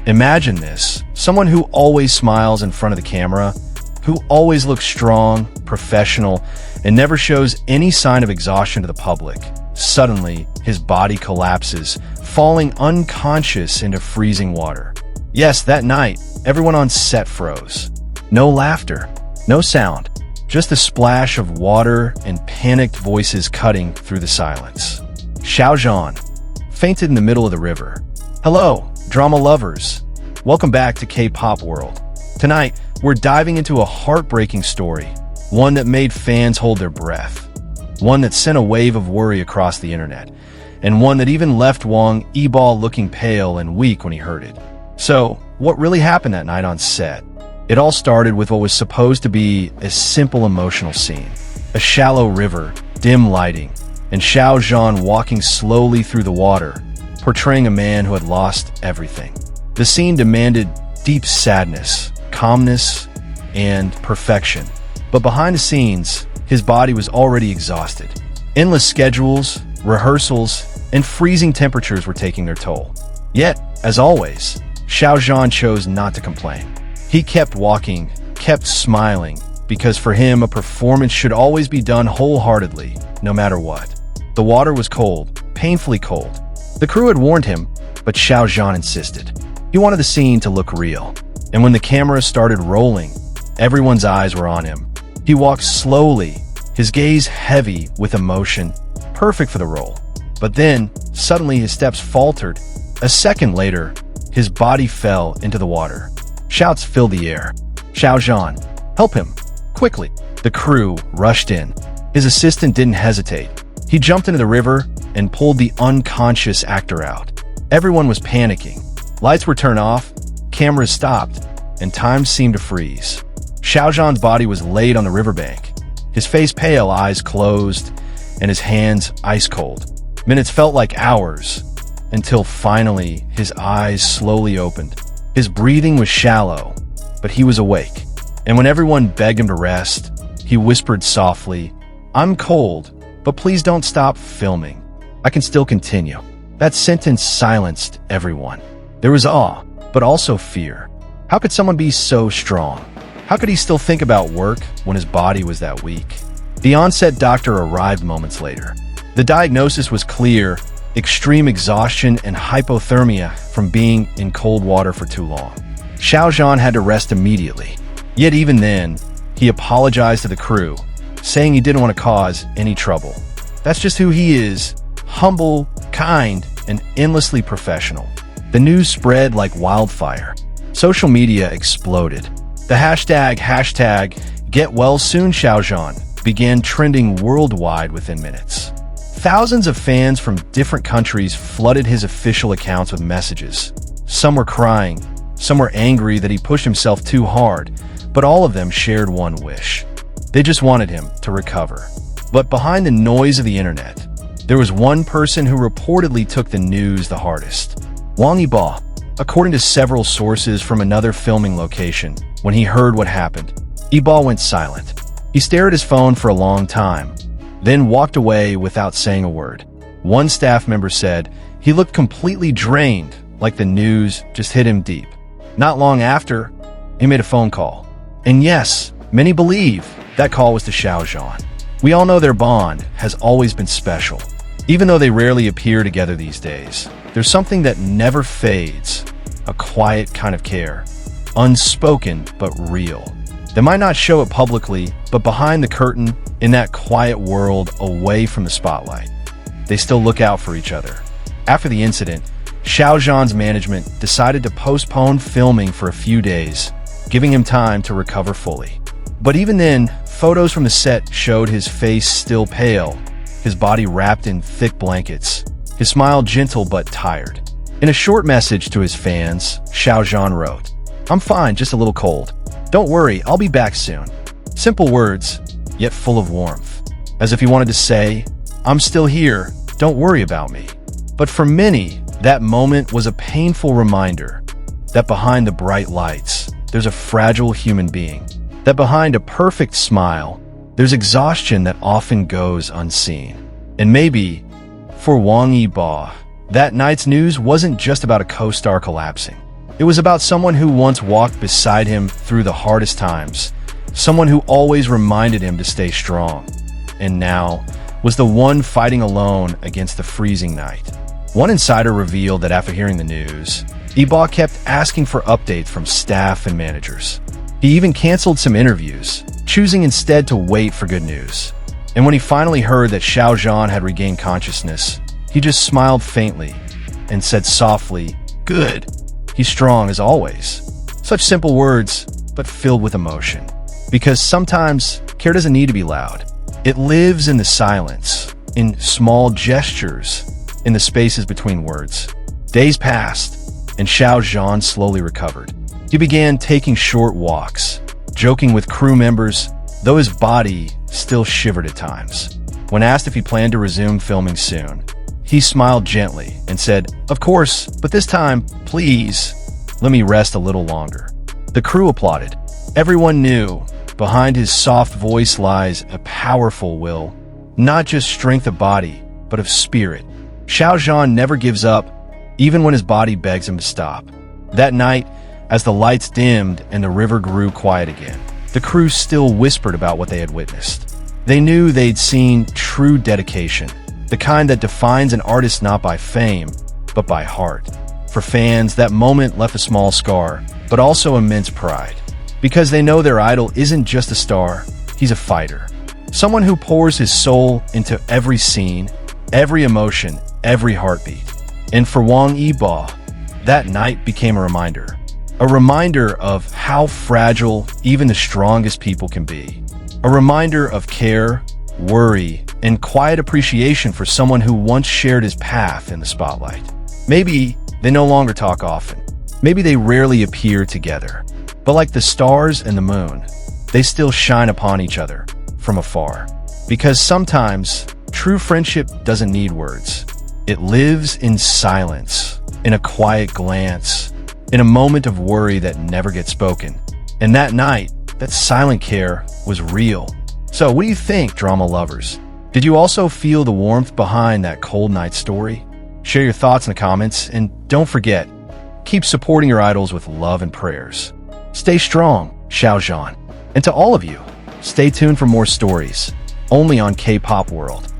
Imagine this, someone who always smiles in front of the camera, who always looks strong, professional, and never shows any sign of exhaustion to the public. Suddenly, his body collapses, falling unconscious into freezing water. Yes, that night, everyone on set froze. No laughter, no sound, just a splash of water and panicked voices cutting through the silence. Xiaozhan fainted in the middle of the river. Hello, drama lovers. Welcome back to K-Pop World. Tonight, we're diving into a heartbreaking story, one that made fans hold their breath, one that sent a wave of worry across the internet, and one that even left Wang Yibao looking pale and weak when he heard it. So, what really happened that night on set? It all started with what was supposed to be a simple emotional scene. A shallow river, dim lighting, and Xiaozhan walking slowly through the water, portraying a man who had lost everything. The scene demanded deep sadness, calmness, and perfection. But behind the scenes, his body was already exhausted. Endless schedules, rehearsals, and freezing temperatures were taking their toll. Yet, as always, Xiaozhan chose not to complain. He kept walking, kept smiling, because for him, a performance should always be done wholeheartedly, no matter what. The water was cold, painfully cold. The crew had warned him, but Xiaozhan insisted. He wanted the scene to look real. And when the camera started rolling, everyone's eyes were on him. He walked slowly, his gaze heavy with emotion, perfect for the role. But then, suddenly his steps faltered. A second later, his body fell into the water. Shouts filled the air. Xiaozhan, help him, quickly. The crew rushed in. His assistant didn't hesitate. He jumped into the river and pulled the unconscious actor out. Everyone was panicking. Lights were turned off, cameras stopped, and time seemed to freeze. Xiaozhan's body was laid on the riverbank, his face pale, eyes closed, and his hands ice cold. Minutes felt like hours, until finally his eyes slowly opened. His breathing was shallow, but he was awake. And when everyone begged him to rest, he whispered softly, "I'm cold, but please don't stop filming. I can still continue." That sentence silenced everyone. There was awe, but also fear. How could someone be so strong? How could he still think about work when his body was that weak? The on-set doctor arrived moments later. The diagnosis was clear: extreme exhaustion and hypothermia from being in cold water for too long. Xiaozhan had to rest immediately. Yet even then, he apologized to the crew, saying he didn't want to cause any trouble. That's just who he is: humble, kind, and endlessly professional. The news spread like wildfire. Social media exploded. The hashtag #GetWellSoon Xiaozhan began trending worldwide within minutes. Thousands of fans from different countries flooded his official accounts with messages. Some were crying, some were angry that he pushed himself too hard, but all of them shared one wish. They just wanted him to recover. But behind the noise of the internet, there was one person who reportedly took the news the hardest. Wang Yibao. According to several sources from another filming location, when he heard what happened, Yibao went silent. He stared at his phone for a long time, then walked away without saying a word. One staff member said he looked completely drained, like the news just hit him deep. Not long after, he made a phone call. And yes, many believe that call was to Xiaozhan. We all know their bond has always been special. Even though they rarely appear together these days, there's something that never fades, a quiet kind of care, unspoken but real. They might not show it publicly, but behind the curtain, in that quiet world away from the spotlight, they still look out for each other. After the incident, Xiaozhan's management decided to postpone filming for a few days, giving him time to recover fully. But even then, photos from the set showed his face still pale, his body wrapped in thick blankets, his smile gentle but tired. In a short message to his fans, Xiaozhan wrote, "I'm fine, just a little cold. Don't worry, I'll be back soon." Simple words, yet full of warmth. As if he wanted to say, "I'm still here, don't worry about me." But for many, that moment was a painful reminder that behind the bright lights, there's a fragile human being. That behind a perfect smile, there's exhaustion that often goes unseen. And maybe, for Wang Yibao, that night's news wasn't just about a co-star collapsing. It was about someone who once walked beside him through the hardest times, someone who always reminded him to stay strong, and now was the one fighting alone against the freezing night. One insider revealed that after hearing the news, Iba kept asking for updates from staff and managers. He even canceled some interviews, choosing instead to wait for good news. And when he finally heard that Xiao Zhan had regained consciousness, he just smiled faintly and said softly, "Good. He's strong as always." Such simple words, but filled with emotion. Because sometimes care doesn't need to be loud. It lives in the silence, in small gestures, in the spaces between words. Days passed, and Xiao Zhan slowly recovered. He began taking short walks, joking with crew members, though his body still shivered at times. When asked if he planned to resume filming soon, he smiled gently and said, "Of course, but this time, please, let me rest a little longer." The crew applauded. Everyone knew behind his soft voice lies a powerful will, not just strength of body, but of spirit. Xiao Zhan never gives up, even when his body begs him to stop. That night, as the lights dimmed and the river grew quiet again, the crew still whispered about what they had witnessed. They knew they'd seen true dedication, the kind that defines an artist not by fame, but by heart. For fans, that moment left a small scar, but also immense pride. Because they know their idol isn't just a star, he's a fighter. Someone who pours his soul into every scene, every emotion, every heartbeat. And for Wang Yibo, that night became a reminder. A reminder of how fragile even the strongest people can be. A reminder of care, worry, and quiet appreciation for someone who once shared his path in the spotlight. Maybe they no longer talk often. Maybe they rarely appear together. But like the stars and the moon, they still shine upon each other from afar. Because sometimes true friendship doesn't need words. It lives in silence, in a quiet glance, in a moment of worry that never gets spoken. And that night, that silent care was real. So what do you think, drama lovers? Did you also feel the warmth behind that cold night story? Share your thoughts in the comments, and don't forget, keep supporting your idols with love and prayers. Stay strong, Xiao Zhan. And to all of you, stay tuned for more stories, only on K-Pop World.